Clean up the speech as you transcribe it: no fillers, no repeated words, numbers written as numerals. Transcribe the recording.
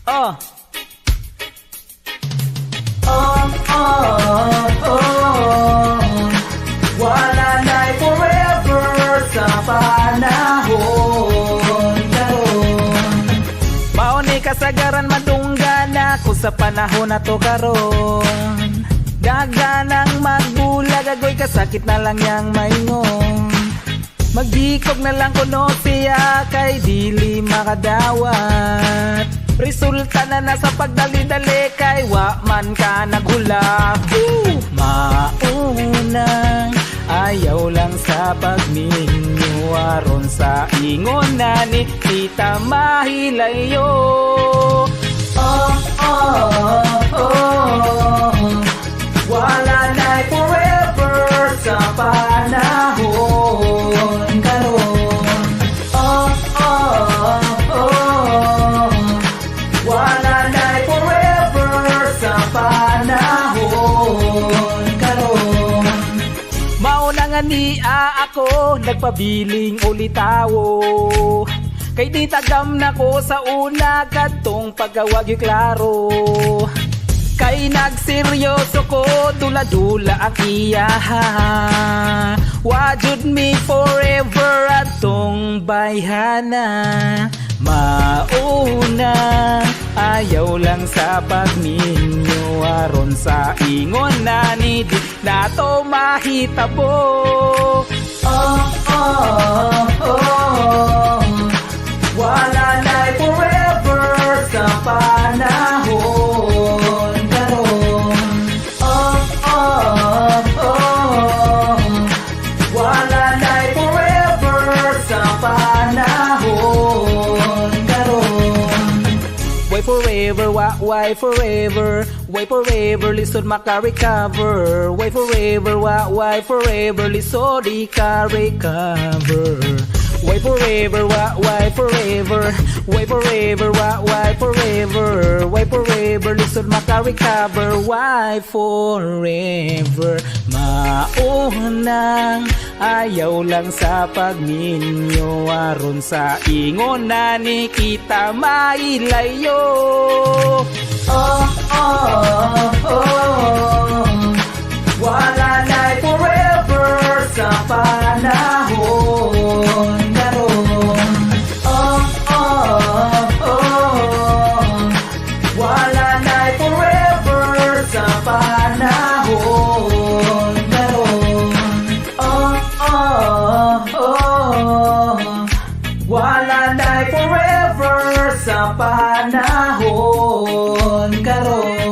Oh. Wala na'y forever sa panahon karon. Mauni kasagaran madunggana ko sa panahon na to karon. Daganang magbulag agoy kasakit na lang yang maingon. Magdikog na lang kuno siya kay dili makadawat. Resulta na nasa pagdali-dali kay wa man ka naghulap. Maunang ayaw lang sa pagninyo aron sa ingon na ni kita mahilayo. Wala na'y forever sa panahon karon. Wala na'y forever sa panahon karon. Mauna nga niya ako nagpabiling ulitawo. Kay di tagam na ko sa una kadtong pagkawag yung klaro. Kay nagseryoso ko dula-dula ang iyaha. Wajud me forever atong bayhana. Mauna ayaw lang sa pagninyo aron sa ingon na ni di nato mahitabo. Wala na'y forever sa panahon karon. Wala na'y forever sa panahon karon. Why forever, why forever? Why forever, lisod maka-recover. Why forever, why forever, lisod ika-recover. Why forever, why forever? Why forever, why forever? Why forever, lisod maka-recover. Why forever? Maunang ayaw lang sa pagninyo aron sa ingon na ni kita mailayo. Wala na'y forever sa panahon karon. Wala na'y forever sa panahon karon. Wala na'y forever sa panahon karon.